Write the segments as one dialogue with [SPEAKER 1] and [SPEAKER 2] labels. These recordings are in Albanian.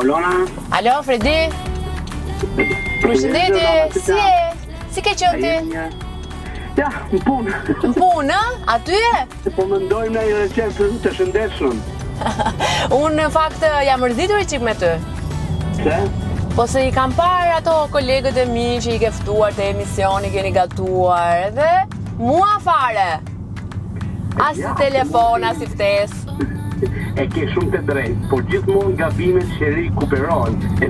[SPEAKER 1] Paulona.
[SPEAKER 2] Alo, Fredi. Përshëndetje, si e? Si ke qenë ti?
[SPEAKER 1] Ja, në punë.
[SPEAKER 2] Në punë, a? Aty e?
[SPEAKER 1] Po mendojmë në një receptë të shëndetshëm.
[SPEAKER 2] Unë në fakt jam mërzitur i qik me ty.
[SPEAKER 1] Se?
[SPEAKER 2] Po se i kam parë ato kolegët e mi që i ke ftuar të emisioni, keni gatuar, edhe mua fare. As si telefon, as si ftes.
[SPEAKER 1] E ke shumë të drejtë, por gjithmonë gabimet që rikuperohen, e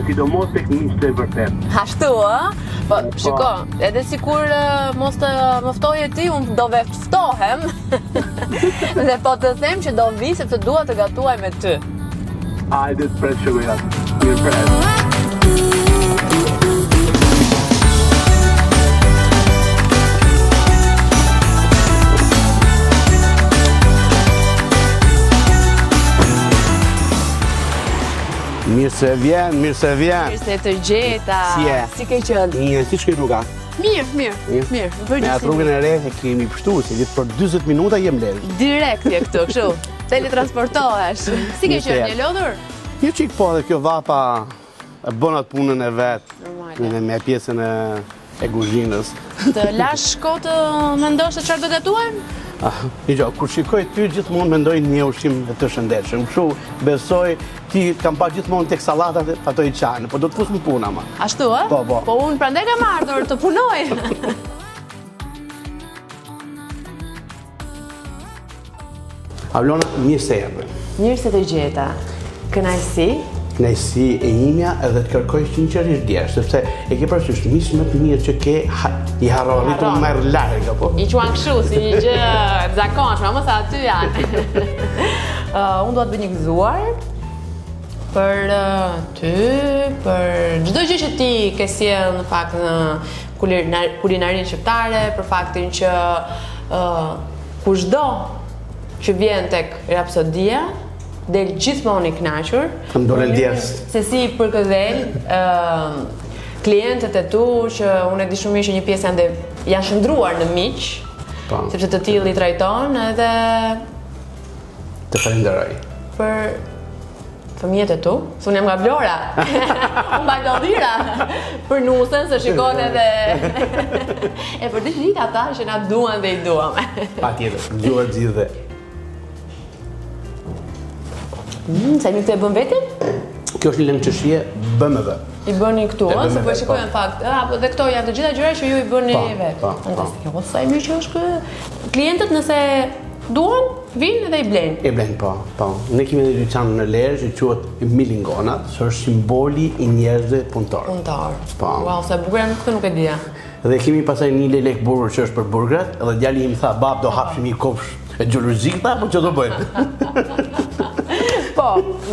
[SPEAKER 1] sidomos tek miqtë e vërtet.
[SPEAKER 2] Ashtu, ë? Po, shiko, edhe sikur mos të më ftoje ti, unë do ftohem. Dhe po të them që do vi sepse dua të gatuaj me ty.
[SPEAKER 1] Hajde të pres shëgojat. Mirë pres.
[SPEAKER 3] Mirë se vjen.
[SPEAKER 2] Mirë se të gjeta.
[SPEAKER 3] Si e?
[SPEAKER 2] Si ke qenë?
[SPEAKER 3] Një, si shkoj rruga?
[SPEAKER 2] Mirë.
[SPEAKER 3] Me atë rrugën e re e kemi pështu, se ditë për 20 minuta jem lesh.
[SPEAKER 2] Direkt je këtu, kështu. Teletransportohesh. Si ke qenë, një lodhur?
[SPEAKER 3] Një qik po dhe kjo vapa e bën atë punën e vetë,
[SPEAKER 2] Normale.
[SPEAKER 3] me pjesën e kuzhinës.
[SPEAKER 2] Të lash kohë të mendosh se çfarë do gatuajmë?
[SPEAKER 3] Kur shikoj ty gjithmonë mendoj një ushqim të shëndetshëm. Kështu besoj ti kam pa gjithmonë tek sallatat ato i çajnë, po do të fus në punë ama.
[SPEAKER 2] Ashtu, ë?
[SPEAKER 3] Po.
[SPEAKER 2] Po unë prandaj kam ardhur të punoj.
[SPEAKER 3] Aulona, mirë se erdhe.
[SPEAKER 2] Mirë se të gjeta. Kënaqësi.
[SPEAKER 3] Kënaqësi e imja edhe të kërkoj sinqerisht djesh, sepse e ke parasysh miq më të mirë që ke i harroritur më larg apo?
[SPEAKER 2] I quan kështu si një gjë e zakonshme, mos aty janë. Unë dua të bëj një gëzuar për ty, për çdo gjë që ti ke sjell në fakt në kulinarinë shqiptare, për faktin që kushdo që vjen tek Rapsodia del gjithmonë i kënaqur.
[SPEAKER 3] Kam dolën djes.
[SPEAKER 2] Se si për këdhel, klientët e tu, që unë e di shumë mirë që një pjesë janë shndruar në miq, sepse të tillë i trajton edhe
[SPEAKER 3] të falenderoj.
[SPEAKER 2] Për fëmijët e tu, se unë jam nga Vlora. Unë mbaj Dallira për nusën, se shikon edhe e për ditë ata që na duan dhe i duam.
[SPEAKER 3] Patjetër, duhet gjithë.
[SPEAKER 2] Sa një këtë e bën vetin?
[SPEAKER 3] Kjo është një lëngëqeshje BMW.
[SPEAKER 2] I bëni këtu, se po shikoj në fakt. Po dhe këto janë të gjitha gjëra që ju i bëni vetë. Fantastike. Po sa i mirë që është klientët nëse duan, vinë dhe i blenë.
[SPEAKER 3] I blenë, po. Ne kemi një dyqan në Lezhë që quhet Milingonat, që është simboli i njerëzve punëtor. Po.
[SPEAKER 2] Wow, sa bukur janë këtë nuk e dija.
[SPEAKER 3] Dhe kemi pasaj një lek burger që është për burgeret, edhe djali im tha, bab, do hapshim një kopsh e gjologjik, tha, po që do bëjmë?
[SPEAKER 2] Po,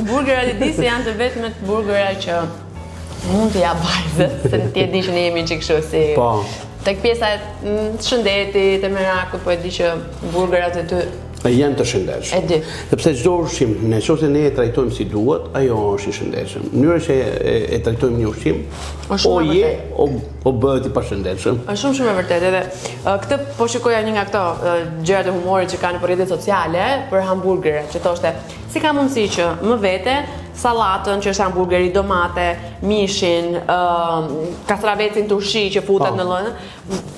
[SPEAKER 2] burgerat i di se janë të vetmet burgera që mund të ja vajzët, se ti e di që ne jemi që kështu si...
[SPEAKER 3] Po.
[SPEAKER 2] Tek pjesa e shëndetit, e merakut, po e di që burgerat e ty...
[SPEAKER 3] Janë të shëndetshëm.
[SPEAKER 2] E di.
[SPEAKER 3] Sepse çdo ushqim, nëse ne e trajtojmë si duhet, ajo është i shëndetshëm. Mënyra që e trajtojmë një ushqim, o bëhet i pashëndetshëm.
[SPEAKER 2] Është shumë e vërtetë edhe këtë po shikoja një nga këto gjërat e humorit që kanë në rrjetet sociale për hamburgerët, që thoshte si ka mundësi që më vete sallatën që është hamburgeri, domate, mishin, kastravecin turshi që futet në lënë,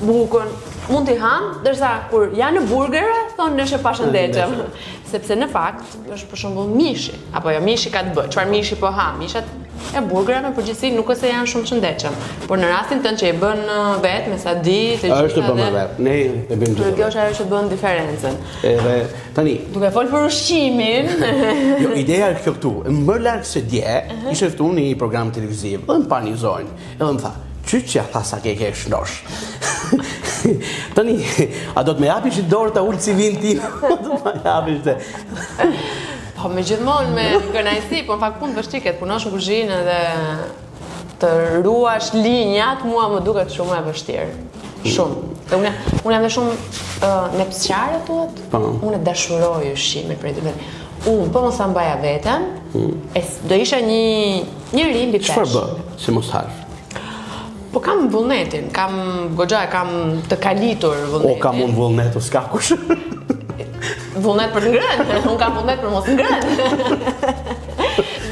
[SPEAKER 2] bukën, mund t'i hanë, dërsa kur janë në burgere, thonë është e pashëndetshëm. Sepse në fakt, është për shembull mishi, apo jo mishi ka të bëjë, çfarë mishi po ha, mishat e burgerave në përgjithësi nuk është se janë shumë shëndetshëm. Por në rastin tënd që e bën vetë me sa di, të gjitha.
[SPEAKER 3] Është bën vetë. Ne e bëjmë gjithë.
[SPEAKER 2] Kjo është ajo që bën diferencën.
[SPEAKER 3] Edhe tani,
[SPEAKER 2] duke folur për ushqimin.
[SPEAKER 3] Jo, ideja është kjo këtu. Më larg se dje, ishte këtu në një program televiziv, dhe më panizojnë. Edhe më tha, "Çyçja tha sa ke shnosh." Tani, a do të më japish dorë ta ul CV-n tim? Do të më japish të.
[SPEAKER 2] Po me gjithmonë me kënaqësi, po në fakt punë vështirë, punosh në kuzhinë dhe të ruash linjat, mua më duket shumë e vështirë. Shumë. Dhe unë jam dhe shumë nepsqare thuhet. Unë e dashuroj ushqimin prej të vetë. Unë po mos ta mbaja veten, do isha një njeri mbi pesh.
[SPEAKER 3] Çfarë bë? Se mos hash.
[SPEAKER 2] Po kam vullnetin, kam goxha, kam të kalitur vullnetin.
[SPEAKER 3] O kam unë vullnet, o s'ka kush.
[SPEAKER 2] Vullnet për të ngrënë, unë kam vullnet për mos ngrënë.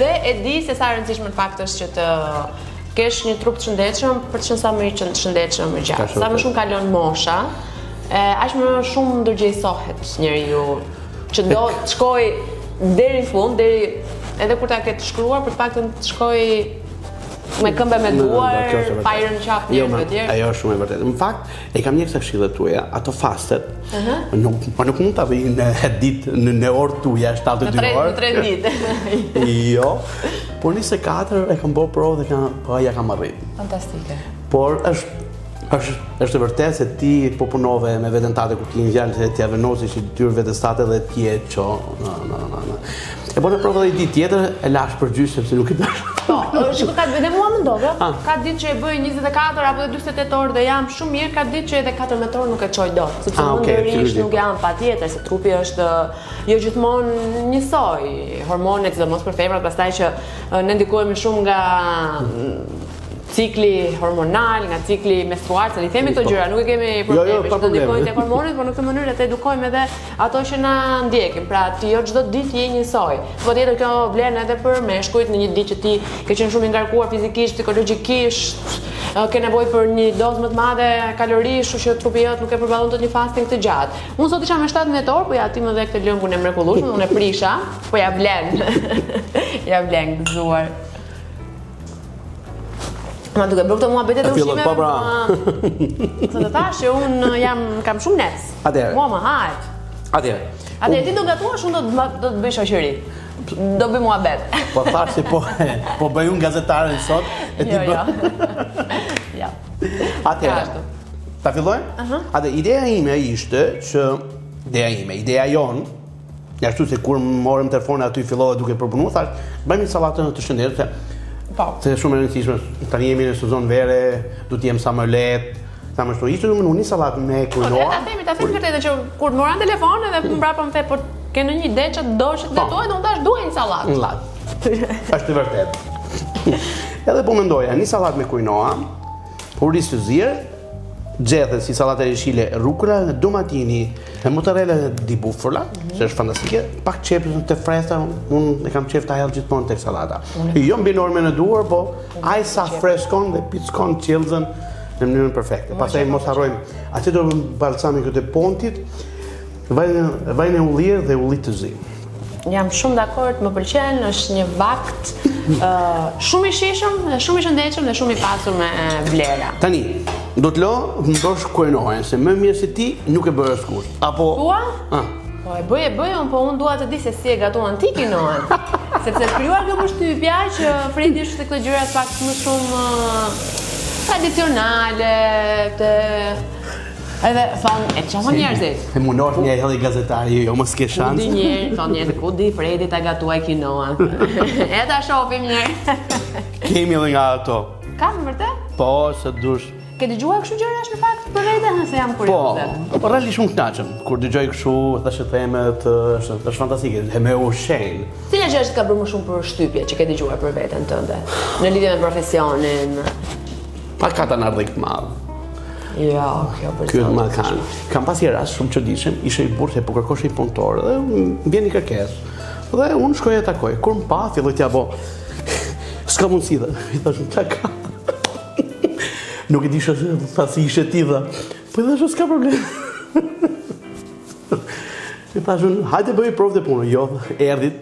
[SPEAKER 2] Dhe e di se sa e rëndësishme në fakt është që të kesh një trup të shëndetshëm për të qenë sa më i shëndetshëm më gjatë. Sa më shumë kalon mosha, aq më shumë ndërgjegjësohet njeriu që do të shkojë deri në fund, edhe kur ta ketë shkruar, për të paktën të shkojë me këmbë me duar, pa i rënë qafë njerëzve të tjerë.
[SPEAKER 3] Ajo është shumë e vërtetë. Në fakt, e kam një kësa këshillet tuaja, ato fastet, nuk mund ta bëj në ditë në orë tuaja, 72 orë.
[SPEAKER 2] Në 3 ditë.
[SPEAKER 3] Jo, por 24 e kam bërë provë dhe ja kam arrit.
[SPEAKER 2] Fantastike.
[SPEAKER 3] Por është e vërtetë se ti po punove me veten tate kur ti ngjall se ti avenosi që detyrë vetes tate dhe ti e ço. E bëre provë dhe ditë tjetër e lash për gjysmë sepse nuk i dash.
[SPEAKER 2] Po, shikoj ka dhe mua më ndodhe. Ka ditë që e bëj 24 apo 48 orë dhe jam shumë mirë, ka ditë që edhe 14 orë nuk e çoj dot, sepse ndërisht nuk jam patjetër se trupi është jo gjithmonë njësoj. Hormonet, sidomos për femrat, pastaj që ne ndikohemi shumë nga cikli hormonal, nga cikli menstrual, se i themi këto gjëra, nuk e kemi probleme që të ndikojnë tek hormonet, por në këtë mënyrë të edukojmë edhe ato që na ndjekin. Pra ti jo çdo ditë je njësoj. Po tjetër kjo vlen edhe për meshkujt, në një ditë që ti ke qenë shumë i ngarkuar fizikisht, psikologjikisht, ke nevojë për një dozë më të madhe kalorish, kështu që trupi jot nuk e përballon dot një fasting të gjatë. Unë sot isha me 17 orë, po ja ti më dhe këtë lëngun e mrekullueshme, unë e prisha, po ja vlen. Ja vlen gëzuar. Ma duke bërë këto muhabete të ushqime, se të thash që unë kam shumë nes. Mua më hajt. Atëherë, ti do gatuash, unë do të bëj shoqëri. Do bëj muhabet.
[SPEAKER 3] Po thash se po bëj unë gazetare sot, e ti bëj.
[SPEAKER 2] Jo.
[SPEAKER 3] Atëherë, ta fillojmë? Atëherë, ideja ime ishte që, ideja jonë, ashtu se kur morëm telefonin aty fillova duke përpunuar, thash, bëjmë një sallatën të shëndetshme. Se shumë e rëndësishme, tani jemi në sezon vere, du t'jem sa më lehtë, sa më shtu. Ishte një salatë me kujnoa.
[SPEAKER 2] Ta themi vërtetë që kur moran telefon edhe mbrapa më the, por ke në një ide që do që të gatuaj, do më tash duaj një salatë.
[SPEAKER 3] Në latë. Është vërtetë. Edhe po mendoja, një salatë me kujnoa, risë të zirë, gjethe si salata e shile rukula, domatini, mozzarella di bufala, që është fantastike, pak qepës të freskëta, unë e kam qef të ajallë gjithmonë tek salata. Jo mbi norme në duar, po aj sa freskon dhe pickon qelzën në mënyrën perfekte. Pastaj mos harrojmë, aty do balsami këtë pontit, vajnë e ullirë dhe ullit të zi.
[SPEAKER 2] Jam shumë dakord, më pëlqen, është një vakt shumë i shishëm, shumë i shëndetshëm dhe shumë i pasur me vlera.
[SPEAKER 3] Tani, do të më bësh kujnohen, se më mirë se ti nuk e bërë askush. Apo...
[SPEAKER 2] Tua? Po e bëj, po unë dua të di se si e gatuan ti kinohen. Sepse krijuar kjo përshtypja që Fredi është të këto gjëra pak më shumë tradicionale, edhe thonë, e çfarë njerëzit?
[SPEAKER 3] E mundosh një hedhi gazetari, jo mos ke shans.
[SPEAKER 2] Thonë njerëzit, ku di Fredi ta gatuaj kinoan. E ta shohim njerë.
[SPEAKER 3] Kemi edhe nga ato.
[SPEAKER 2] Kam vërtet?
[SPEAKER 3] Po, se dush.
[SPEAKER 2] Ke dëgjuar kështu gjërash në fakt për vete, se jam kurioze.
[SPEAKER 3] Po, realisht shumë kënaqem. Kur dëgjoj kështu, thashë themet, është fantastike, e me ushqejnë.
[SPEAKER 2] Cila gjë është ka bërë më shumë për shtypje që ke dëgjuar për veten tënde? Në lidhje me profesionin?
[SPEAKER 3] Pa ka ta nardhik të madh.
[SPEAKER 2] Jo, kjo për
[SPEAKER 3] Kjo më kanë. Kam pasur rast shumë çuditshëm, ishe i burrë se po kërkosh një punëtor dhe vjen një kërkesë. Dhe unë shkoj e takoj. Kur më pa, filloi t'ja bo. S'ka mundësi dhe. I thash, çka ka? Nuk e di se si ishe ti dha. Po i thash, s'ka problem. I thash, hajde bëj provë të punë. Jo, erdit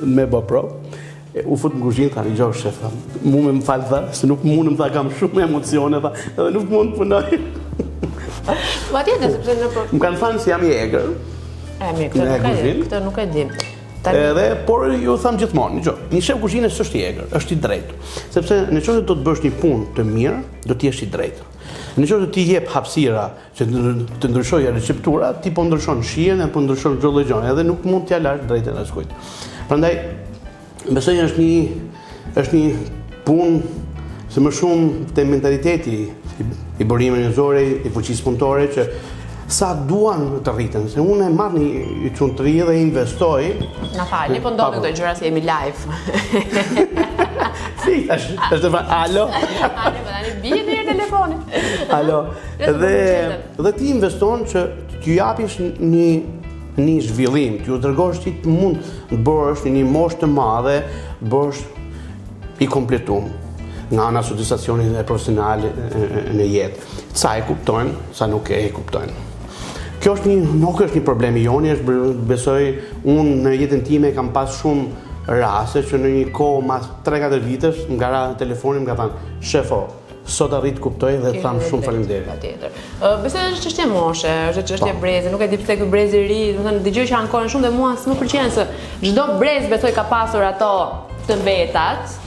[SPEAKER 3] me bë provë. U fut në kuzhinë, tha, një gjohë shef, mu me më falë, tha, se nuk mundëm, tha, kam shumë emocione, tha, edhe nuk mund të punoj.
[SPEAKER 2] Ma tjetë, sepse në për...
[SPEAKER 3] Më kanë thënë se jam i egër.
[SPEAKER 2] Këtë nuk e dim.
[SPEAKER 3] Edhe, por ju tham gjithmonë, një shef kuzhine s'është i egër, është i drejtë. Sepse në qoftë do të bësh një punë të mirë, do t'jesh i drejtë. Në qoftë ti jep hapësira që të ndryshojë receptura, ti po ndryshon shijen, po ndryshon çdo gjë, edhe nuk mund t'ja lash drejtën askujt. Prandaj besoj është një punë se më shumë te mentaliteti i burimit njerëzor, i fuqisë punëtore që sa duan të rriten, se unë e marr një çuntri dhe investoj.
[SPEAKER 2] Na falni, po ndodhin këto gjëra se jemi live.
[SPEAKER 3] Si, është alo.
[SPEAKER 2] Alo, po tani bie deri telefonit.
[SPEAKER 3] Alo. Dhe ti investon që t'ju japish një një zhvillim, t'ju dërgosh ti mund të bësh një moshë të madhe, bësh i kompletuar nga ana soddisfacionit e profesional në jetë. Sa e kuptojnë, sa nuk e kuptojnë. Kjo nuk është një problem i joni, besoj unë në jetën time kam pas shumë raste që në një kohë mas 3-4 vitesh nga ra telefonin nga thanë, shefo, sot arrit kuptoj dhe thamë shumë faleminderit.
[SPEAKER 2] Patjetër. Besoj është çështje moshe, është çështje brezi, nuk e di pse ky brez i ri, do të thënë dëgjoj që ankohen shumë dhe mua s'më pëlqen se çdo brez besoj ka pasur ato të vetat.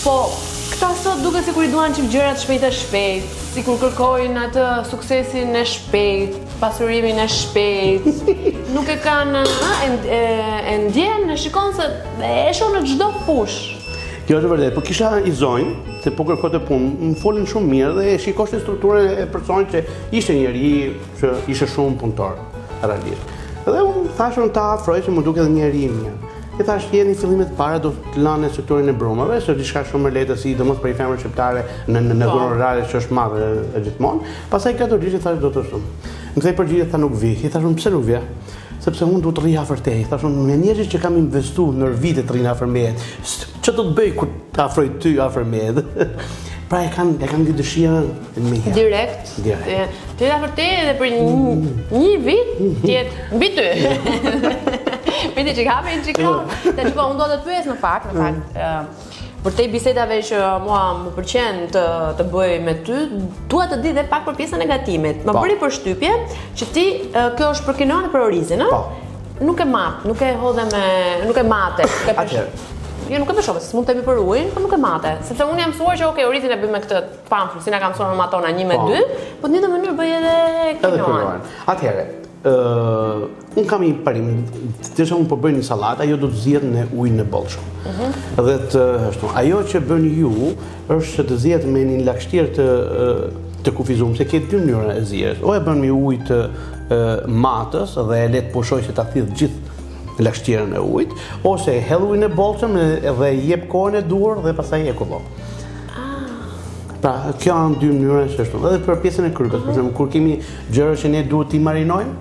[SPEAKER 2] Po këta sot duket sikur i duan çim gjërat shpejt, sikur kërkojnë atë suksesin e shpejt, pasurimin e shpejt. Nuk e kanë, e ndjen, e shikon se e shoh në çdo fush.
[SPEAKER 3] Kjo është vërtet, po kisha i zonjë, se po kërkonte punë, më folin shumë mirë dhe e shikoshte strukturën e personit që ishte njeri që ishte shumë punëtor, realisht. Dhe unë thashën ta afroj që më duke dhe njeri i mirë. I thash, jeni fillimet para do të lanë sektorin e brumave, se diçka shumë e lehtë si domos për i femër shqiptare në zonë rurale që është madhe e gjithmonë. Pastaj katërisht i thash do të shumë. Më kthej përgjigje tha nuk vi. I thash pse nuk vi? Sepse unë duhet të rri afër teje. Thash me njerëzit që kam investuar në vite të rrinë afër meje. Ç'do të bëj kur të afroj ty afër meje? Pra e kanë një dëshirë me herë.
[SPEAKER 2] Direkt. Ti afër teje dhe për një vit ti jetë mbi ty. Viti që kapin që ka, të që po unë do të pyes në fakt, për te bisedave që mua më pëlqen të bëj me ty, dua të di dhe pak për pjesën e gatimit. Më bëri përshtypje që ti, kjo është për kinoan dhe për orizin, nuk e mat, nuk e hodhe me, nuk e mate. Jo, nuk e përshove, se s'mund të ebi për ujnë, për nuk e mate. Sepse unë jam mësuar që, orizin e bëj me këtë pamfur, si na kam mësuar në matona 1 me 2, po në një mënyrë bëj edhe kinoan.
[SPEAKER 3] Atëherë, unë kam një parim, të që unë po bëj një salat, ajo do të zihet në ujnë në bollshëm. Dhe ajo që bën ju është që të zihet me një lagështirë të kufizuar, se ke dy mënyra e zierjes. O e bën me ujë të matës dhe e le të pushoj që ta thith gjithë lagështirën e ujit, ose e hedh ujin e bollshëm dhe jep kohën e duhur dhe pastaj e kullon. Pra, kjo janë dy mënyra që është. Edhe për pjesën e krypës, për shembull, kur kemi gjëra që ne duhet t'i marinojmë,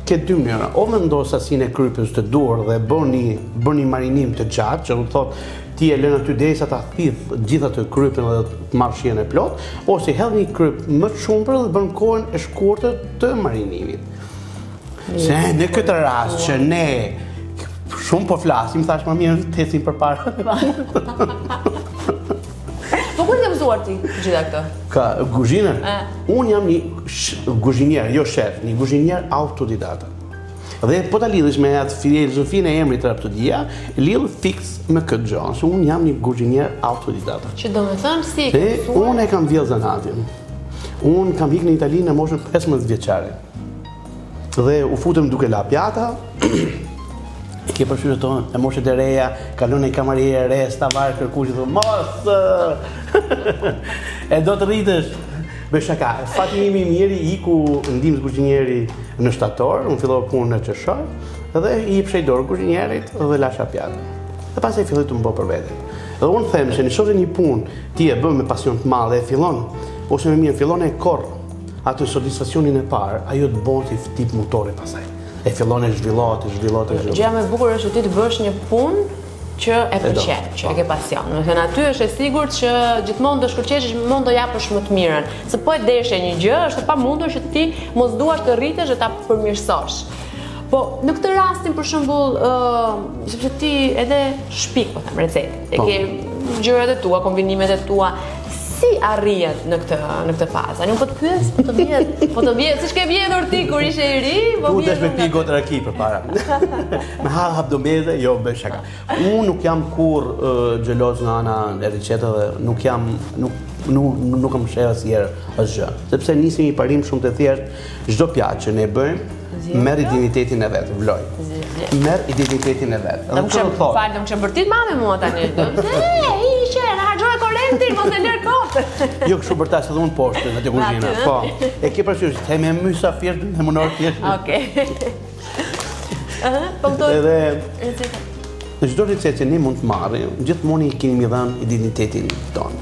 [SPEAKER 3] ke dy mënyra. O vendos sasinë e krypës të duhur dhe bën një marinim të gjatë, që do të thotë ti e lën aty derisa ta thith gjithë atë krypën dhe të marrë shijen e plot, ose hedh një kryp më të shumtur dhe bën kohën e shkurtër të marinimit. Se në këtë rast që ne shumë po flasim, thash më mirë të ecim përpara.
[SPEAKER 2] Po kur ke mësuar ti gjitha këtë?
[SPEAKER 3] Ka kuzhinën? Unë jam një kuzhinier, jo shef, një kuzhinier autodidata. Dhe po ta lidhësh me atë filozofinë e emrit Raptodia, lidh fiks me këtë gjë. Se unë jam një kuzhinier autodidata.
[SPEAKER 2] Që do të thënë si
[SPEAKER 3] e mësuar? Unë e kam vjedh zanatin. Unë kam ikë në Itali në moshën 15 vjeçare. Dhe u futëm duke la pjata. Ke përshyrë tonë, e moshet e reja, kalon e kamarije e re, stavar, kërkush, dhe mos! E do të rritësh. Bëj shaka, fati imi mjeri iku ndimës kuzhinjeri në shtator, unë fillova punë në qershor, dhe i pshej dorë kuzhinjerit dhe lasha pjatë. Dhe pas e filloj të më bë për vete. Dhe unë them se në shote një punë ti e bëm me pasion të madhe e fillon, ose me mirë fillon e korë atë satisfaksionin e parë, ajo të bon si tip motori pasaj. E fillon e zhvillohet.
[SPEAKER 2] Gjëja më e bukur është që ti të bësh një punë që e pëlqen, që e ke pasion. Do të thënë aty është e sigurt që gjithmonë do shkëlqesh, gjithmonë do japësh më të mirën. Se po e deshe një gjë, është e pamundur që ti mos duash të rritesh dhe ta përmirësosh. Po në këtë rastin për shembull, sepse ti edhe shpik, po them, recetë. E ke gjërat e tua, kombinimet e tua. Si arrihet në këtë fazë? Unë po të pyes, po të vjet, siç ke vjedhur ti kur ishe i ri, po
[SPEAKER 3] vjet. Tu me pi gotë raki përpara. Me hap domeze, jo bëj shaka. Unë nuk jam kur xheloz nga ana e recetave, nuk kam sheh asnjëherë asgjë. Sepse nisim një parim shumë të thjeshtë, çdo pjatë që ne bëjmë merr identitetin e vet, vloj. Merr identitetin e vet.
[SPEAKER 2] Do të falë, do të bërtit mame mua tani. Ishe, na harxhoj korrentin, mos e lër kot.
[SPEAKER 3] Jo kështu për ta se dhe unë poshtë në të kuzhinë. Po. E ke parasysh, të me mysafir në mënyrë tjetër.
[SPEAKER 2] Okej. Po këto.
[SPEAKER 3] Edhe në çdo recetë që ne mund të marrim, gjithmonë i kemi dhënë identitetin tonë.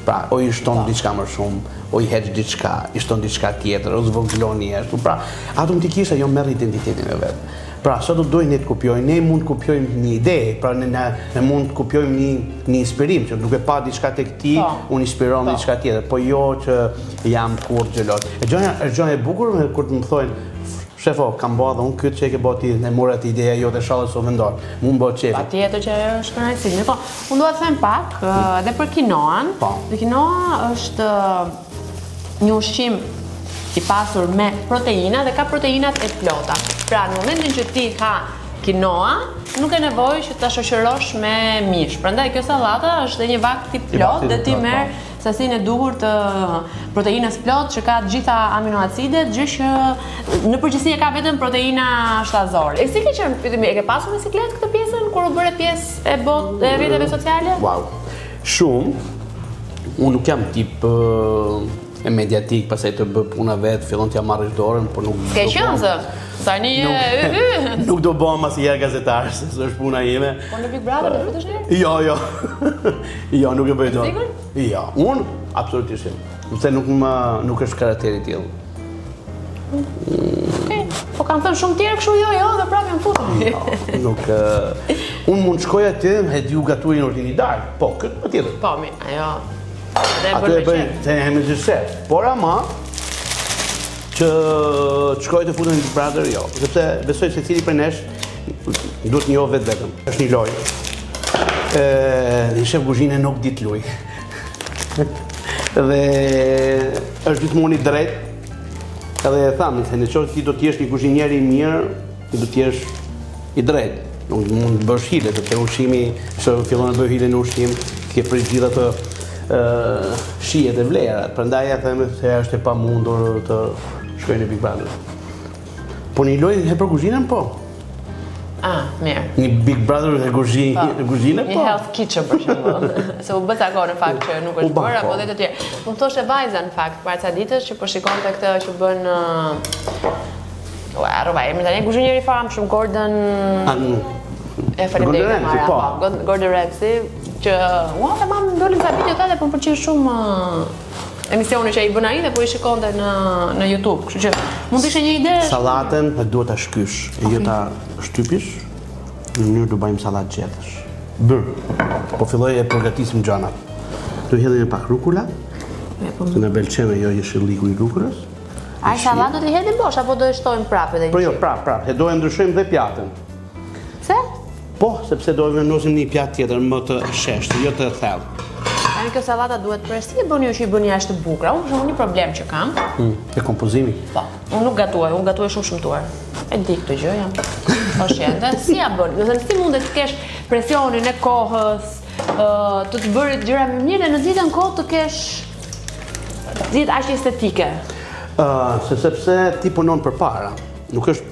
[SPEAKER 3] Pra, o i shton diçka më shumë, o i hedh diçka, i shton diçka tjetër, o zvoglon njerëz. Pra, automatikisht ajo merr identitetin e vet. Pra, sa do dojnë ne të kopjojnë, ne mund të kopjojmë një ide, pra ne mund të kopjojmë një inspirim, që duke pa diçka tek ti, unë inspiron diçka tjetër, po jo që jam kurrë xhelot. E gjëja e bukur kur të më thojnë, shefo, kam bërë dhe unë këtë që e ke bërë ti, ne mora ti ideja jote shallë së vendor, mund bërë qefi.
[SPEAKER 2] Patjetër që është kënaqësi. Po, unë dua të them pak edhe për kinoan. Dhe kinoa është një ushqim i pasur me proteina dhe ka proteinat e plota. Pra, në momentin që ti ha kinoa, nuk e nevojë që ta shoqërosh me mish. Prandaj kjo sallata është një vakt i plot dhe ti merr sasinë e duhur të proteinës plot që ka të gjitha aminoacidet, gjë që në përgjithësi e ka vetëm proteina shtazore. E si ke qenë pyetimi, e ke pasur në siklet këtë pjesën kur u bëre pjesë e rrjeteve sociale?
[SPEAKER 3] Wow. Shumë. Unë nuk jam tip e mediatik, pastaj të bë puna vet, fillon t'ja marrësh dorën, por nuk.
[SPEAKER 2] Ke qenë se tani
[SPEAKER 3] nuk do bëhem asnjëherë gazetar, se është puna ime.
[SPEAKER 2] Po në Big Brother do fitesh ne?
[SPEAKER 3] Jo. Jo, nuk e bëj dot.
[SPEAKER 2] Sigur?
[SPEAKER 3] Jo, unë absolutisht. Sepse nuk është karakteri i tillë.
[SPEAKER 2] Po kanë thënë shumë tjerë kështu jo dhe prapë jam futur.
[SPEAKER 3] Nuk unë mund të shkoj atje me ju gaturin ordini dark. Po, këtë patjetër.
[SPEAKER 2] Po, mi, ajo.
[SPEAKER 3] Ato e bëjnë, se e me gjithëse. Por ama, që të shkoj të futem në Big Brother, jo. Sepse besoj se cili prej nesh duhet njohë vetë vetëm. Është një lojë. Një shef kuzhine nuk dit luj. Dhe është gjithmonë i drejt. Edhe e thamë, se në qoftë ti do t'jesh një kuzhinjeri i mirë, ti do t'jesh i drejt. Nuk mund të bësh hile, sepse ushqimi, që fillon të bëj hile në ushqim, ke prej gjitha të shijet e vlerat. Prandaj ja them se është e pamundur të shkoj në Big Brother. Po një lojë e për kuzhinën, po.
[SPEAKER 2] Mirë.
[SPEAKER 3] Një Big Brother dhe kuzhine, po.
[SPEAKER 2] Një health kitchen për shembull. Se u bë ca kohë në fakt që nuk është bërë apo dhe të tjerë. Më thoshte vajza në fakt para ca ditësh që po shikonte këtë që bën emri tani kuzhinjeri i famshëm Gordon e faleminderit Mara. Gordon Ramsay që ua mam dolën sa video tale po më pëlqen shumë emisioni që ai bën ai dhe po i shikonte në YouTube. Kështu që mund të ishte një ide.
[SPEAKER 3] Sallatën e duhet ta shkysh, e jo ta shtypish. Në mënyrë të bëjmë sallatë gjetësh. Po filloj e përgatisim gjanat. Do hedhim pak rukula. Se na pëlqen ajo jeshilliku i rukulës.
[SPEAKER 2] Ai sallatë do t'i hedhim bosh apo do e shtojmë prapë edhe një?
[SPEAKER 3] Po jo, prap. E do e ndryshojmë dhe pjatën.
[SPEAKER 2] Pse?
[SPEAKER 3] Po, sepse do e vendosim një pjatë tjetër më të sheshtë, jo të thellë.
[SPEAKER 2] Tani kjo sallata duhet përsi e bëni që i bëni jashtë të bukura. Unë shumë një problem që kam.
[SPEAKER 3] E kompozimi.
[SPEAKER 2] Po, unë nuk gatuaj, unë gatuaj shumë shëmtuar. E di këtë gjë jam. Po shjente, si ja bën? Do të thënë si mundet të kesh presionin e kohës, të bërit gjëra më mirë dhe në të njëjtën kohë të kesh ditë aq estetike.
[SPEAKER 3] Sepse ti punon përpara. Nuk është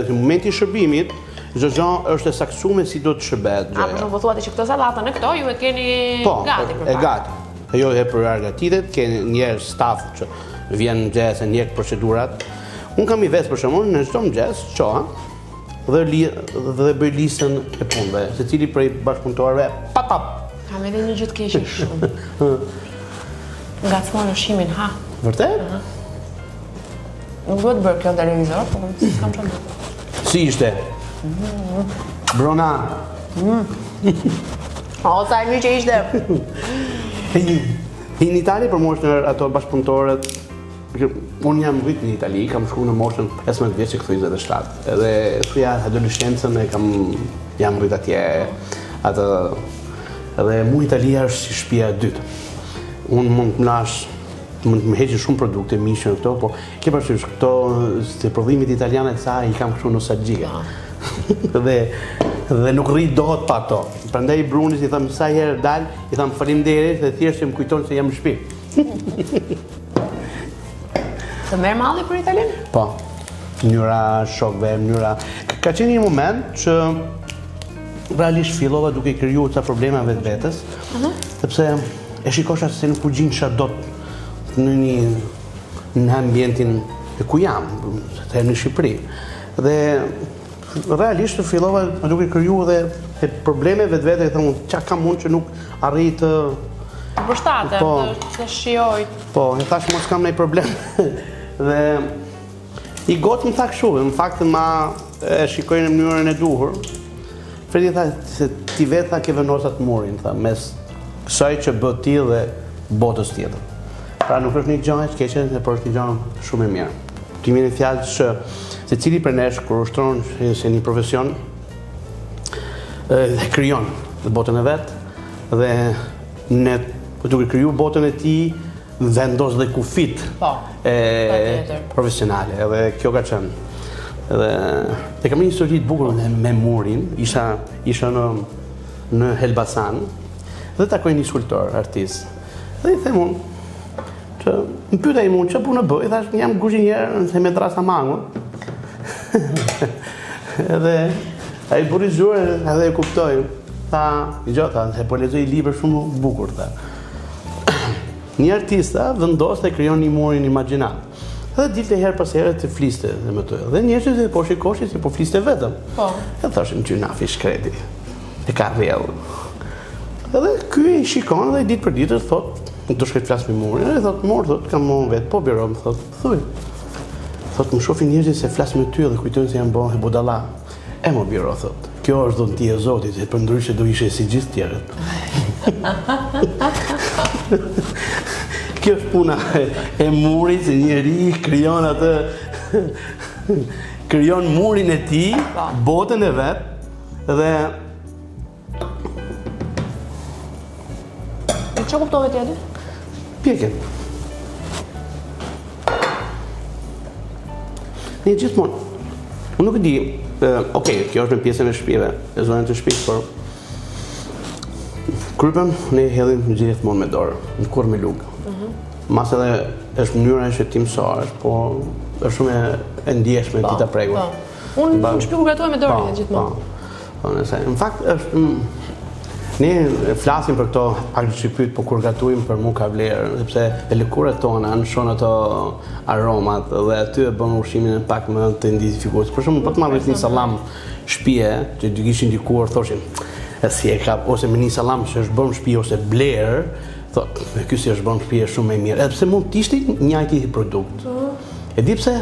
[SPEAKER 3] në momenti i shërbimit, çdo gjë është e saktuar si do të shërbehet gjëja.
[SPEAKER 2] Për shembull, po thuat që këto sallatën e këto ju e keni gati përpara.
[SPEAKER 3] E gati. Ajo e përgatitet, keni njerëz staf që vjen në mëngjes e ndjek procedurat. Unë kam i vetë për shembull në çdo mëngjes, çoha, dhe bëj listën e punëve, secili prej bashkëpunëtorëve patap.
[SPEAKER 2] Kam edhe një gjë të keqe shumë. Ngacmon ushqimin, ha.
[SPEAKER 3] Vërtet?
[SPEAKER 2] Nuk duhet bërë kjo në televizor, po s'kam çfarë.
[SPEAKER 3] Si ishte? Brona.
[SPEAKER 2] O, sa e mirë që ishte.
[SPEAKER 3] Në Itali për moshën ato bashkëpunëtorët, unë jam rrit në Itali, kam shku në moshën 15 vjeç që këtu 27. Edhe thuja adoleshencën jam rrit atje atë edhe mu Italia është si shtëpia e dytë. Unë mund të mlash, mund të më heqin shumë produkte, mishën këto, po ke parasysh këto se prodhimit italiane të sa i kam kështu nostalgjike. Dhe nuk rrit dot pa ato. Prandaj Brunis i them sa herë dal, i them faleminderit dhe thjesht që më kujton se jam në shtëpi.
[SPEAKER 2] Të merr malli për Italinë?
[SPEAKER 3] Po. Mënyra shokëve, mënyra. Ka qenë një moment që realisht fillova duke krijuar ca probleme vetvetes, sepse e shikosha se nuk u gjindsha dot në ambientin ku jam, se në Shqipëri. Dhe realisht fillova duke krijuar dhe probleme vetvete, them çka kam unë që nuk arrij të
[SPEAKER 2] Përshtatem, të shijoj.
[SPEAKER 3] Po, e thash mos kam ndonjë problem. Dhe i gotë më tha kështu, në fakt ma e shikoj në mënyrën e duhur. Fredi tha se ti vetë tha ke vendosat murin, tha, mes kësaj që bë ti dhe botës tjetër. Pra nuk është një gjë e keqe, por është një gjë shumë e mirë. Ti vjen fjalë që secili prej nesh kur ushtron se një profesion dhe krijon botën e vet dhe ne duke kriju botën e tij vendos dhe kufit profesionale, edhe kjo ka qenë. Edhe te kam një histori të bukur me murin, isha në Elbasan dhe takoj një skulptor, artist. Dhe I them unë që më pyeta I mua çfarë punë bëj, I thash jam kuzhinier në Medrasa Mangu. Edhe ai buri zgjuar edhe e kuptoi. Tha, tha, se po lexoj libra shumë bukur tha. Një artista vendos të krijon një murin imagjinat. Dhe dilte herë pas here të fliste dhe me të. Dhe njerëzit po shikoshin se po fliste vetëm. Po. E thoshin gjynafi shkreti. E ka rrjedh. Edhe ky I shikon dhe ditë për ditë thotë, do shkoj të flas me murin. Ai thotë, "Mor, thotë, kam mon vet, po biro", më thotë, "Thuaj." Thotë, "Më shohin njerëzit se flas me ty dhe kujtojnë se janë bën budalla." E mo biro thotë, "Kjo është dhuntia e Zotit, e për ndryshe do ishe si gjithë tjerët." Kjo është puna e murit, se njeri krijon atë, krijon murin e tij, botën e vet dhe
[SPEAKER 2] Ço kuptove ti aty?
[SPEAKER 3] Pjekën. Ne gjithmonë. Unë nuk e di, okay, kjo është në pjesën e shtëpive, e zonën të shtëpisë, por krypën ne hedhim gjithmonë me dorë, në kurrë me lugë. Mas edhe është mënyra që ti mësohesh, po është shumë e ndjeshme ti ta prekur.
[SPEAKER 2] Unë në shtëpi kur gatuaj me dorë gjithmonë.
[SPEAKER 3] Në fakt është ne flasim për këto pak të pyet, po kur gatuim për mua ka vlerë, sepse e lëkurat tona nshon ato aromat dhe aty e bën ushqimin pak më të identifikuar. Për shembull, po të marrësh një sallam shtëpie, që dy kishin dikuar thoshin, si e ka ose me një sallam që është bën shtëpi ose bler, thotë, ky si është bën shtëpi është shumë më mirë. Edhe pse mund të ishte njëjti produkt. E di pse?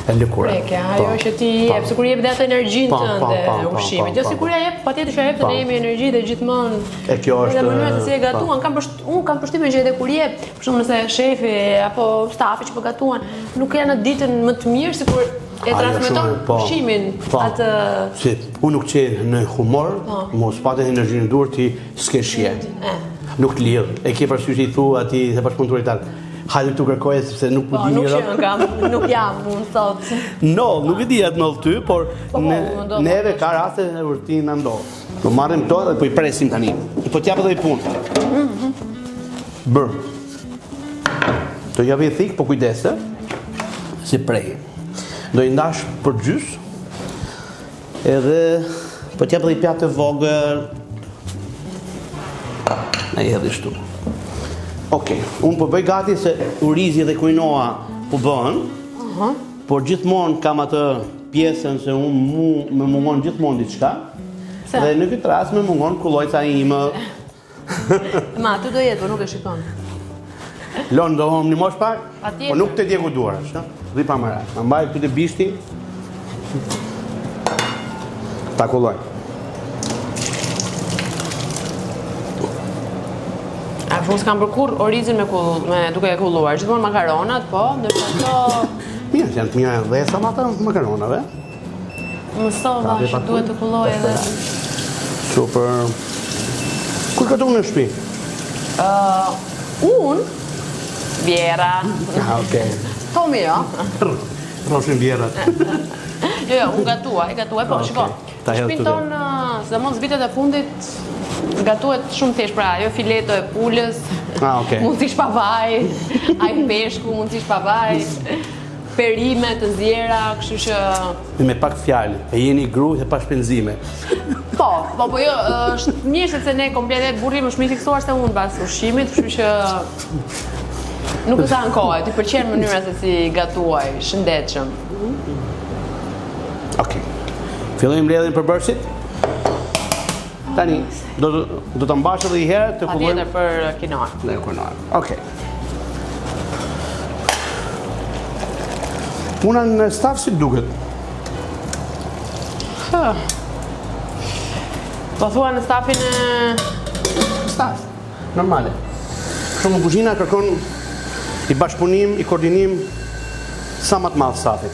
[SPEAKER 3] E lëkura.
[SPEAKER 2] Ajo që ti jep, sikur jep dhe atë energjinë tënde ushqimit. Jo sikur ja jep, patjetër që ja jep të ne jemi energji dhe gjithmonë.
[SPEAKER 3] E kjo është.
[SPEAKER 2] Në mënyrë se si e gatuan, unë kam përshtypjen që edhe kur jep, për shembull nëse shefi apo stafi që po gatuan, nuk janë në ditën më të mirë sikur e transmeton ushqimin atë.
[SPEAKER 3] Si, unë nuk qej në humor, mos patë energjinë dur ti s'ke shije. Nuk të lidh. E ke parasysh I thua atij se bashkëpunëtor hajde tu kërkoje sepse nuk po di mirë.
[SPEAKER 2] Nuk jam unë sot.
[SPEAKER 3] No, nuk e di atë në ty, por neve ka raste e vërtet na ndodh. Do marrim to dhe po I presim tani. Po t'jap edhe punë. Bër. Do ja vë thik, po kujdese. Si prej. Do I ndash për gjys. Edhe po t'jap edhe pjatë të vogël. Ai edhe shtu. Okej, unë po bëj gati se urizi dhe quinoa po bëhen, por gjithmonë kam atë pjesën se unë më mungon gjithmonë diçka, dhe në këtë rast më mungon kullojca ime.
[SPEAKER 2] Ma, aty do jetë, po nuk e shikon.
[SPEAKER 3] Lon, do një mosh pak, po nuk të djegu duarash, dhi pa mëra. Më mbaj këtë të bishti, ta kulloj.
[SPEAKER 2] Unë s'kam përkur orizin duke e kulluar, gjithmonë makaronat, po, ndërsa ato...
[SPEAKER 3] Mirë, janë të mira dhe salata makaronave.
[SPEAKER 2] Mësova që duhet të kulloj edhe...
[SPEAKER 3] Super... Kur ka tu në shtëpi?
[SPEAKER 2] Unë? Vjera.
[SPEAKER 3] Okej.
[SPEAKER 2] Tomi, jo?
[SPEAKER 3] Roshin vjerat.
[SPEAKER 2] Jo, unë gatuaj, po, shiko. Shtëpin tonë, se mos vitet e fundit, gatuhet shumë thjesht, pra ajo fileto e pulës, mund t'ish pavaj, ai peshku mund t'ish pavaj, perime të nxjera, kështu që...
[SPEAKER 3] Me pak fjalë, e jeni gru dhe pa shpenzime.
[SPEAKER 2] Po jo, është mirë sepse ne komplet burri më shumë I fiksuar se unë pas ushqimit, kështu që nuk është ankohet, I pëlqen mënyra se si gatuaj, shëndetshëm.
[SPEAKER 3] Okej. Fillojmë mbledhjen për bërësit. Tani, do ta mbash edhe një herë të fillojmë
[SPEAKER 2] Patjetër për kinoa.
[SPEAKER 3] në kinoa. Okej. Puna në staf si duket?
[SPEAKER 2] Po thua në stafin e...
[SPEAKER 3] Staf, normale. Shumë kuzhina kërkon i bashkëpunim, i koordinim sa më të madh stafit.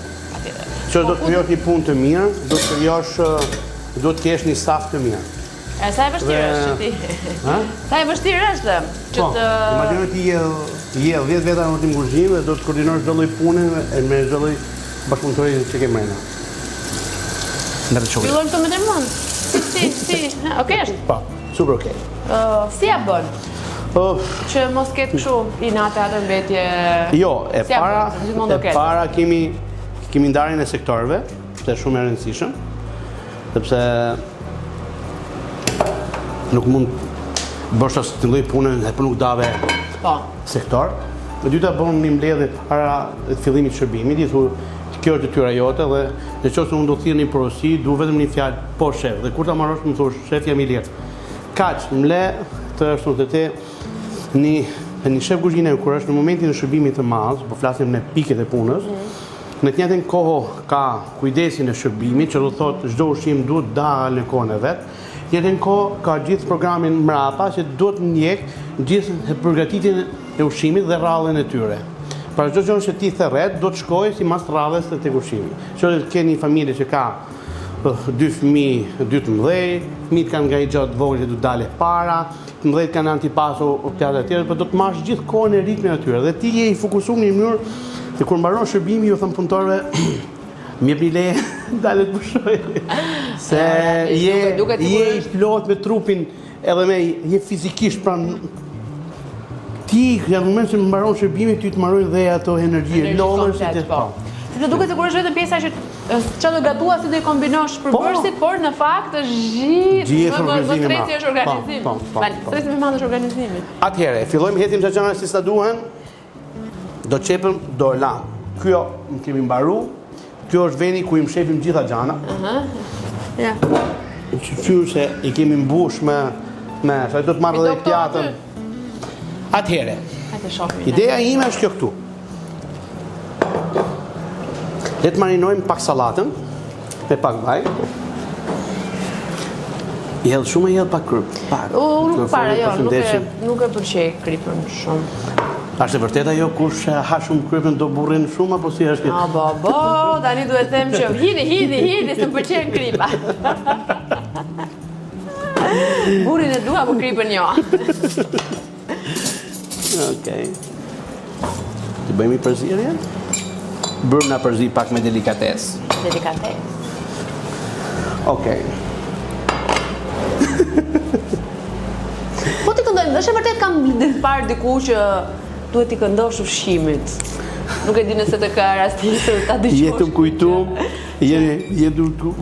[SPEAKER 3] Që do të krijosh një punë të mirë, do të kesh një staf të mirë.
[SPEAKER 2] E sa e vështirë është që ti? Sa e vështirë është që të...
[SPEAKER 3] Imagjino ti je 10 veta në tim kuzhinë dhe do të koordinosh çdo lloj pune me çdo lloj bashkëpunëtori që ke mbrenda.
[SPEAKER 2] Fillojmë të me tërmon. Si, okej është?
[SPEAKER 3] Po, super okej.
[SPEAKER 2] Si ja bën? Që mos ketë kështu inate atë mbetje...
[SPEAKER 3] Jo, e para kemi ndarjen e sektorëve, që është shumë e rëndësishme, sepse nuk mund bësh asë të lloj pune e për nuk dave sektor. E dyta bën një mbledhje para fillimit të shërbimit, i thu kjo është detyra jote dhe nëse unë do të thirr një porosi, du vetëm një fjalë po shef dhe kur ta marrosh më thosh shef jam i lirë. Kaq, më le të është të te një shef kuzhine kur është në momentin e shërbimit të madh, po flasim në pikët e punës, në të njëjtën kohë ka kujdesin e shërbimit, që do të thotë çdo ushqim duhet dalë në kohën e vet. Në të njëjtën kohë ka gjithë programin mbrapa që duhet ndjek gjithë përgatitjen e ushqimit dhe rrallën e tyre. Pra çdo gjë që ti therret do të shkojë sipas rradhës së tek ushqimi. Qoftë ke një familje që ka 2 fëmijë, 2 të mëdhenj, fëmijët kanë nga i gjatë vogël që do të dalë para, të mëdhenjt kanë antipaso optjata të tjera, por do të marrësh gjithë kohën e ritmin atyre dhe ti je i fokusuar në një mënyrë se kur mbaron shërbimi ju thon punëtorëve më jepni leje, dalet pushoj. Se je i plot me trupin edhe me je fizikisht pranë ti në moment që mbaron shërbimin ty të mbarojnë dhe ato energji lodhur si të po.
[SPEAKER 2] Sepse duket se kur është vetëm pjesa që çfarë do gatuar si do i kombinosh përbërësit, por në fakt është gjithë stresi është organizimi. Stresi më i madh është organizimi.
[SPEAKER 3] Atëherë, fillojmë hetim të gjërat si sa duhen. Do çepëm, do lam. Kjo më kemi mbaru. Kjo është vendi ku i mshefim gjitha gjana.
[SPEAKER 2] Ja.
[SPEAKER 3] Qysh se i kemi mbush me sa do të marrë edhe pjatën. Atëherë. Ideja ime është kjo këtu. Le të marinojmë pak sallatën me pak vaj. I hedh shumë i hedh pak kryp.
[SPEAKER 2] Nuk para jo, nuk e pëlqej krypën shumë.
[SPEAKER 3] Është e vërtet ajo kush ha shumë krypën do burrin shumë apo si është?
[SPEAKER 2] Tani duhet të them që hidi, s'm pëlqen krypa. Burrin e dua, po krypën jo.
[SPEAKER 3] Okej. Të bëjmë i përzierje? Bërëm nga përzi pak me delikatesë. Okej.
[SPEAKER 2] Po ti këndoj, është e vërtet kam parë diku që duhet t'i këndosh ushqimit. Nuk e di nëse të ka rastisë ta dëgjosh.
[SPEAKER 3] Jetëm kujtum,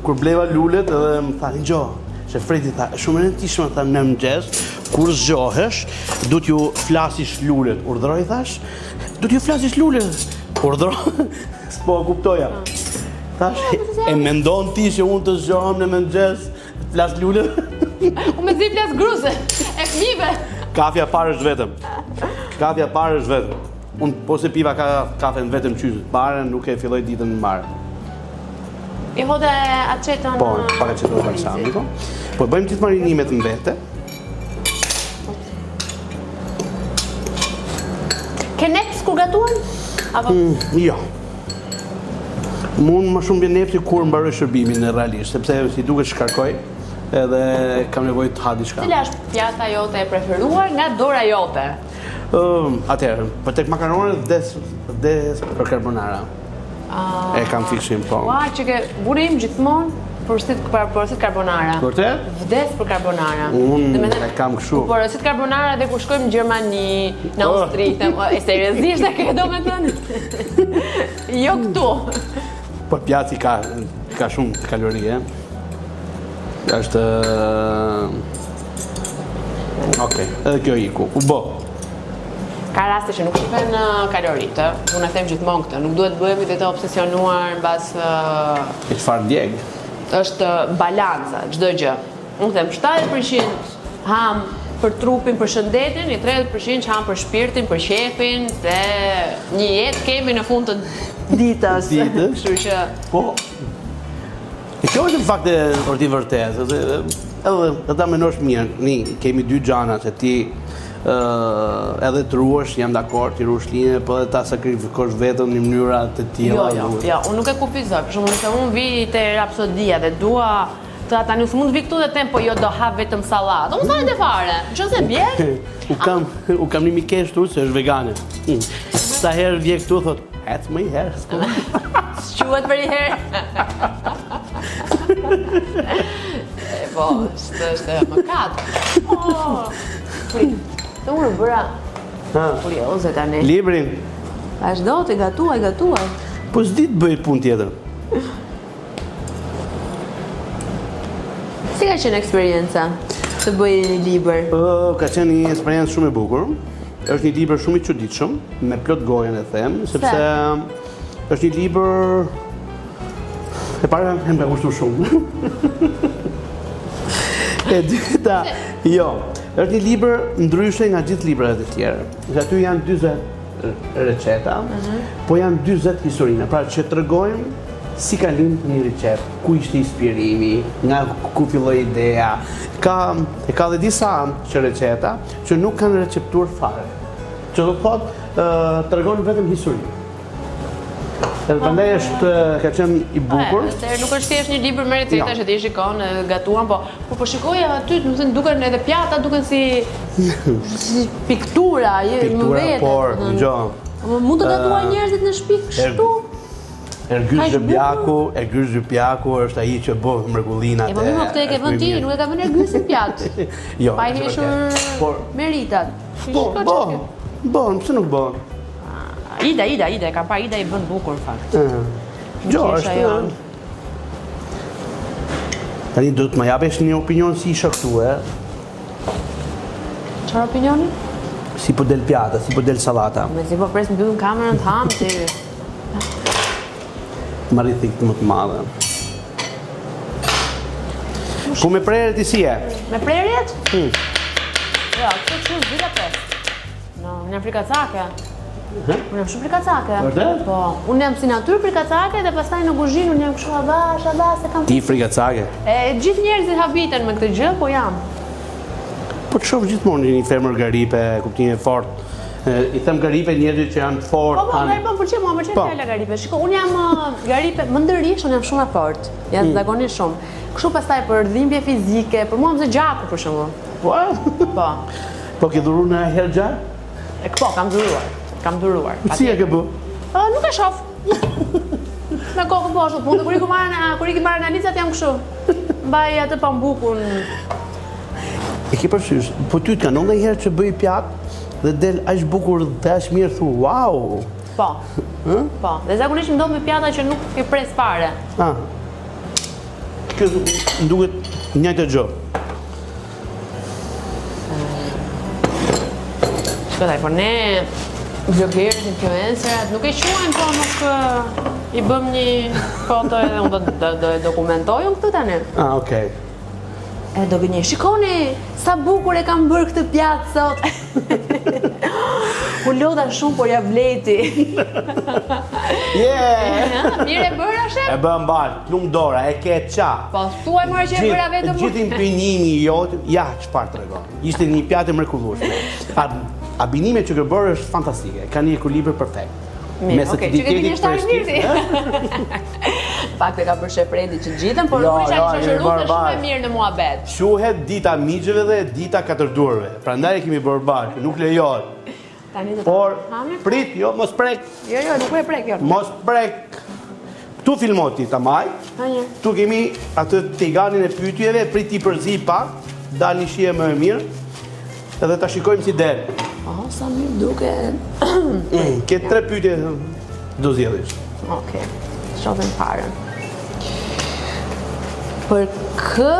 [SPEAKER 3] kur bleva lulet edhe më tha, "Ngjo, shefreti tha, shumë e rëndësishme tha në mëngjes, kur zgjohesh, duhet ju flasish lulet." Urdhroi thash, "Duhet ju flasish lulet." Urdhro, s'po kuptoja. Thash, e mendon ti që unë të zgjohem në mëngjes, flas lulet?
[SPEAKER 2] Unë me zi flas gruse, e fëmijëve.
[SPEAKER 3] Kafja parë është vetëm. Unë po se piva kafen vetëm qyshit parë, nuk e filloj ditën në marë.
[SPEAKER 2] I hodhe aceton...
[SPEAKER 3] Po, pak aceton balsamiko. Po bëjmë gjithë marinimet në vete.
[SPEAKER 2] Ke neps kur gatuan?
[SPEAKER 3] Jo. Mund më shumë bje nepsi kur mbaroj shërbimin në realisht, sepse si duket shkarkoj edhe kam nevojë të ha diçka.
[SPEAKER 2] Cila është pjata jote e preferuar nga dora jote?
[SPEAKER 3] Atëherë, për tek makaronet vdes për carbonara. E kam fiksim, po.
[SPEAKER 2] Ua, që ke burri im gjithmonë porosit carbonara.
[SPEAKER 3] Vërtet?
[SPEAKER 2] Vdes për carbonara.
[SPEAKER 3] Unë e kam kështu.
[SPEAKER 2] Porosit carbonara dhe kur shkojmë në Gjermani, në Austri, e seriozisht e ke domethënë? Jo këtu.
[SPEAKER 3] Po pjaci ka shumë kalori, Është Okej, edhe kjo iku. U bë.
[SPEAKER 2] Ka raste që nuk shifen kaloritë, unë e them gjithmonë këtë, nuk duhet bëhemi dhe të obsesionuar mbas
[SPEAKER 3] E çfarë djeg?
[SPEAKER 2] është balanca, çdo gjë. unë them 70% ham për trupin, për shëndetin, i 30% ham për shpirtin, për qefin, se një jetë kemi në fund të ditës. Kështu që
[SPEAKER 3] Po. E kjo është në fakt e vërtetë, edhe ta menosh mirë, kemi dy gjana që ti edhe të ruash, jam dakord, ti ruash linje, po edhe ta sakrifikosh vetën në mënyra të tilla.
[SPEAKER 2] Jo, unë nuk e kufizoj. Për shembull, nëse unë vi te Rapsodia dhe dua tani s'mund të vi këtu dhe them, po jo do ha vetëm sallatë. Unë thajt e fare, nëse bjer.
[SPEAKER 3] U kam një mikesh këtu që është vegane. Sa herë vje këtu thot, ecë më i herë.
[SPEAKER 2] S'quhet për i herë. Po, është mëkat. Të unë bëra kurioze tani.
[SPEAKER 3] Librin.
[SPEAKER 2] Vazhdo të gatuaj.
[SPEAKER 3] Po s'di të bëj punë tjetër.
[SPEAKER 2] Si ka qenë eksperienca të bëj një libër?
[SPEAKER 3] Ka qenë një eksperiencë shumë e bukur. Është një libër shumë i çuditshëm, me plot gojen e them, sepse është një libër e para më ka kushtuar shumë. E dyta, jo, është një libër ndryshe nga gjithë librat e tjerë. Aty janë 40 receta, po janë 40 historina, pra që tregojnë si ka lind një recetë, ku ishte inspirimi, nga ku filloi ideja. Ka dhe disa receta që nuk kanë receptur fare. Që do të thotë tregon vetëm historinë. Edhe prandaj ka qenë i bukur.
[SPEAKER 2] Nuk është thjesht një libër me receta që ti shikon, gatuan, po shikoja aty, do të thënë duken edhe pjata duken si piktura,
[SPEAKER 3] Piktura, por, dëgjoj.
[SPEAKER 2] Mund të gatuaj njerëzit në shtëpi kështu?
[SPEAKER 3] Ergyll Zhypjaku është ai që bën mrekullinat.
[SPEAKER 2] Po më këtë e ke vënë ti, nuk e ka vënë Ergyll Zhypjak.
[SPEAKER 3] Jo.
[SPEAKER 2] Pa i heshur meritat.
[SPEAKER 3] Bon, pse nuk bën?
[SPEAKER 2] Ida, e kam pa Ida i bën bukur në fakt.
[SPEAKER 3] Jo, është. Tani do të më japesh një opinion si isha këtu,
[SPEAKER 2] Çfarë opinioni?
[SPEAKER 3] Si po del pjata, si po del sallata.
[SPEAKER 2] Me si po pres mbyllim kamerën të ham ti.
[SPEAKER 3] Marri thikë më të madhe. Ku me prerjet i si e?
[SPEAKER 2] Me prerjet? Jo, këtë që është 2-5. Unë jam frikacake. Unë jam shumë frikacake.
[SPEAKER 3] Vërtet?
[SPEAKER 2] Po, unë jam si natyrë frikacake dhe pastaj në kuzhinë unë jam kështu avash, se kam...
[SPEAKER 3] Ti frikacake?
[SPEAKER 2] Gjithë njerëzit habiten me këtë gjë, po jam.
[SPEAKER 3] Po të shoh gjithmonë një femër garipe, kuptimi fort. I them garipe njerëzit që janë fort.
[SPEAKER 2] Po, më pëlqen fjala garipe. Shiko, unë jam garipe mëndërisht, unë jam shumë e fort. Jam zakonisht shumë. Kështu pastaj për dhimbje fizike, për mua më zë gjaku për shembull. Po.
[SPEAKER 3] Po ke dhuruar në herë gjak?
[SPEAKER 2] Po, kam dhuruar.
[SPEAKER 3] Si e ke bë?
[SPEAKER 2] Nuk e shoh. Me kokën poshtë, po kur i marr analizat jam kështu. Mbaj atë pambukun.
[SPEAKER 3] E ke parasysh, po ty të kanë ndonjëherë që bëj pjatë dhe del aq bukur dhe aq mirë thu, wow.
[SPEAKER 2] Po. Po, dhe zakonisht më ndodh me pjata që nuk e pres fare.
[SPEAKER 3] Kjo më duket njëjtë gjë.
[SPEAKER 2] Shkodaj, por ne vloggerët, influencerat, nuk e quajmë, po nuk i bëm një foto edhe unë do e dokumentoj unë këtu tani.
[SPEAKER 3] Okej.
[SPEAKER 2] E do gënje, shikoni sa bukur e kam bërë këtë pjatë sot. U lodha shumë, por ja vleti. Mirë e bëra, shef?
[SPEAKER 3] E bëm balë, plum dora, e ke qa.
[SPEAKER 2] Po, thuaj mërë që e bëra vetëm.
[SPEAKER 3] Gjithë impenjimi jotë, ja, çfarë tregon. Ishte një pjatë e mrekullueshme. Abinimet që ke bërë është fantastike, ka një ekuilibër perfekt.
[SPEAKER 2] Mirë, okej, që ke një shtarë mirë. Fakte ka për shef Redi që gjithën, por nuk isha një shoqëruese shumë e mirë në muhabet.
[SPEAKER 3] Quhet dita migjeve dhe dita katërdurve. Prandaj e kemi bërë bashkë, nuk lejohet. Por prit, jo, mos prek.
[SPEAKER 2] Jo, nuk e prek, jo.
[SPEAKER 3] Mos prek. Këtu filmoj ti tamaj. Tu kemi atë tiganin e pyetjeve, prit ti përzi pak, dal një shije më e mirë. Edhe ta shikojmë si del.
[SPEAKER 2] Sa mirë duke.
[SPEAKER 3] Ke 3 pyetje do zgjedhësh.
[SPEAKER 2] Okej. Shohim parën. Për kë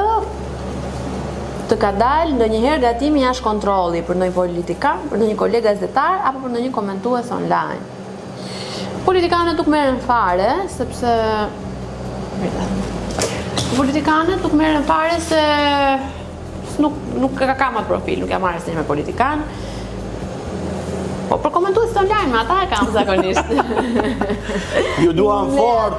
[SPEAKER 2] të ka dalë ndonjëherë gatimi jashtë kontrolli për ndonjë politikan, për ndonjë kolegë gazetar apo për ndonjë komentues online? Politikanët nuk merren fare sepse Politikanët nuk merren fare se nuk ka kam atë profil, nuk jam marrë asnjë me politikan. Po për komentuesit online, me ata e kam zakonisht.
[SPEAKER 3] Ju duan fort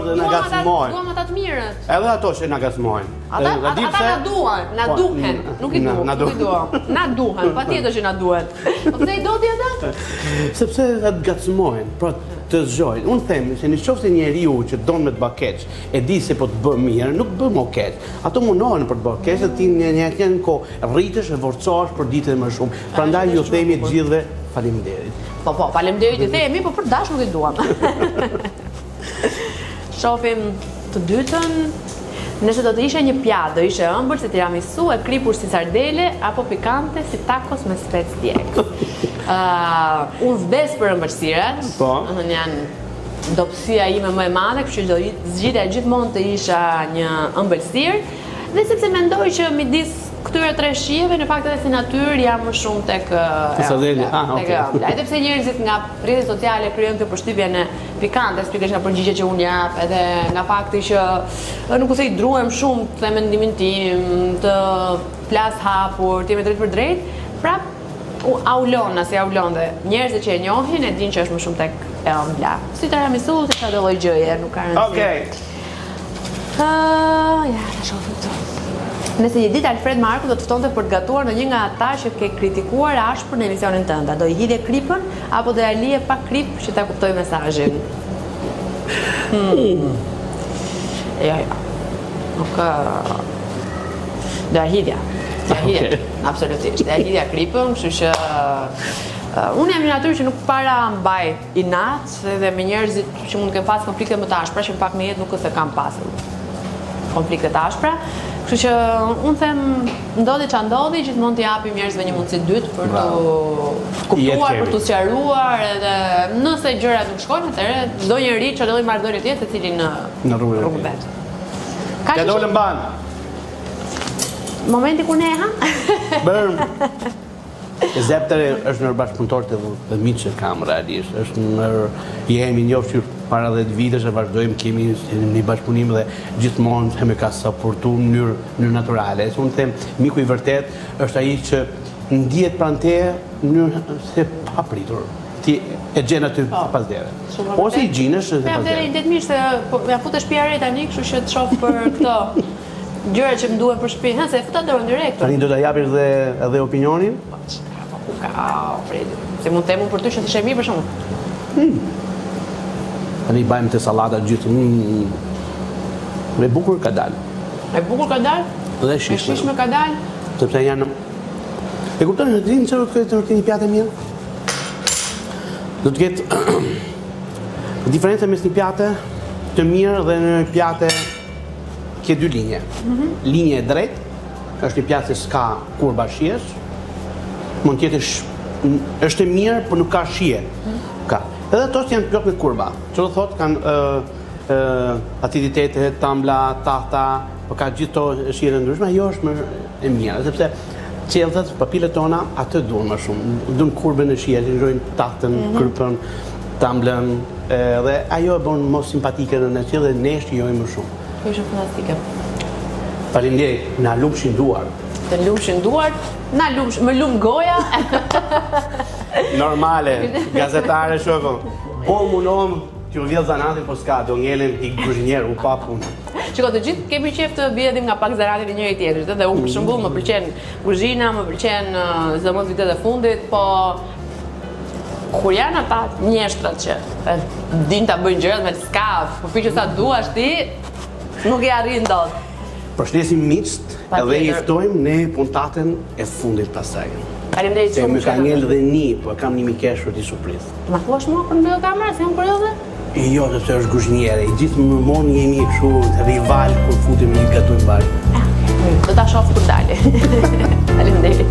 [SPEAKER 3] dhe na gazmojnë.
[SPEAKER 2] Duam ata të mirët.
[SPEAKER 3] Edhe ato që na gazmojnë.
[SPEAKER 2] Ata na duan, na duhen, nuk i duam. Na duhen, patjetër që na duhet. Po pse i do ti ata?
[SPEAKER 3] Sepse atë gazmojnë, pra të zgjojnë. Unë them se nëse njeriu që don me të bë keq, e di se po të bë mirë, nuk bë më keq. Ato mundohen për të bërë keq, ti në atë kohë rritesh e forcohesh për ditët më shumë. Prandaj ju themi të gjithëve faleminderit.
[SPEAKER 2] Po, faleminderit i themi, po për dash nuk i duam. Shohim të dytën. Nëse do të ishe një pjatë, do ishe ëmbël si tiramisu, e kripur si sardele, apo pikante si tacos me spec djeg. Unë vdes për ëmbëlsirat, janë dobësia ime më e madhe, kështu që do zgjidhja gjithmonë të isha një ëmbëlsirë, dhe sepse mendoj që midis këtyre tre shijeve, në fakt edhe si natyrë jam më shumë tek ëmbla. Edhe pse njerëzit nga rrjetet sociale krijojnë këtë përshtypjen e pikante, pikërisht nga përgjigjet që unë jap, edhe nga fakti që nuk ose i druhem shumë të them mendimin tim, të flas hapur, të jem drejt për drejt, prap aulon dhe njerëzit që e njohin e dinë që është më shumë tek e ëmbla. Si tiramisu, si çdo lloj gjëje, nuk ka rëndësi.
[SPEAKER 3] Okej.
[SPEAKER 2] Ja, ta shohim këtu. Nëse një ditë Alfred Marku do të ftonte për të gatuar në një nga ata që ke kritikuar ashpër në emisionin tënd, do i hidhe kripën apo do ja lije pa krip që ta kuptoj mesazhin? Jo. Nuk do ja hidja. Absolutisht. Do ja hidja kripën, kështu që unë jam një natyrë që nuk para mbaj inat, edhe me njerëzit që mund të kenë pas konflikte më të ashpra, që në pak në jetë nuk është se kam pasur konflikte të ashpra. Kështu që unë them, ndodhi që ndodhi, gjithmonë t'i japim njerëzve një mundësi dytë për të kuptuar, për të sqaruar, edhe nëse gjërat nuk shkojnë, atëherë çdo njeri që do të marrëdhënie tjetër secili në rrugën vet.
[SPEAKER 3] Ka dolën ban.
[SPEAKER 2] Momenti kur ne ha?
[SPEAKER 3] Bërm. Zepteri është nër bashkëpunëtorët dhe miqë që kam realisht. Jemi njofshur para 10 vitesh e vazhdojmë, kemi një bashkëpunim dhe gjithmonë themi ka saportuar në mënyrë natyrale. Unë them, miku i vërtet është ai që ndihet pranë teje në mënyrë se papritur. Ti e gjen aty pas dere. Ose i gjinesh edhe pas dere.
[SPEAKER 2] Ja, det mirë se ja futesh shtëpia re tani, kështu që të shoh për këto gjëra që më duhen për shtëpi. Se futa dorën direkt.
[SPEAKER 3] Tani do ta japësh edhe opinionin?
[SPEAKER 2] Fredi. Se mund të them për ty që të ishe mirë për shkakun.
[SPEAKER 3] Tani bajmë të sallata gjithë. Me bukur ka dalë.
[SPEAKER 2] E bukur ka dalë?
[SPEAKER 3] Dhe
[SPEAKER 2] shishme. E shishme ka dalë?
[SPEAKER 3] Sepse janë... E kupton që dinë që të një pjatë e mirë? Do të ketë diferenca mes një pjatë të mirë dhe një pjatë ke dy linje. Linje e drejtë, është një pjatë se s'ka kurba shijes, mund tjetë është e mirë, për nuk ka shije. Edhe ato janë plot me kurba. Që do thotë kanë aciditete, tambla, tahta, po ka gjithë to shije të ndryshme, ajo është më e mirë, sepse qeltët, papilët tona, atë duan më shumë. Duan kurbën e shije, që ngrojnë tahtën, krypën, tamblën, dhe ajo e bën më simpatike në në qelë dhe ne shijojmë më shumë.
[SPEAKER 2] Kjo është fantastike.
[SPEAKER 3] Faleminderit, na lumshin duar.
[SPEAKER 2] Të lumshin duar, më lum goja.
[SPEAKER 3] Normale, gazetare shokon. Po mundohem t'ju vjedh zanatin, po s'ka, do ngelen i kuzhinier, u pa punë.
[SPEAKER 2] Shiko, të gjithë kemi qef të bjedhim nga pak zanatin e njëri tjetrit, dhe unë për shembull më pëlqen kuzhina, më pëlqen sidomos vitet e fundit, po kur janë ata mjeshtrat që din ta bëjnë gjërat me skaf, po fiqë sa duash ti, nuk e arrin dot.
[SPEAKER 3] Përshëndesim miqt, edhe i ftojmë ne puntatën e fundit pasaj.
[SPEAKER 2] Faleminderit shumë.
[SPEAKER 3] Se më ka ngel dhe po kam një mikesh për t'i surprizë.
[SPEAKER 2] Ma thuash mua për mbyll kamerën, se jam kurioze?
[SPEAKER 3] Jo, sepse është kuzhiniere, gjithmonë jemi kështu rival kur futem në gatojmë bashkë.
[SPEAKER 2] Do ta shoh kur dalë. Faleminderit.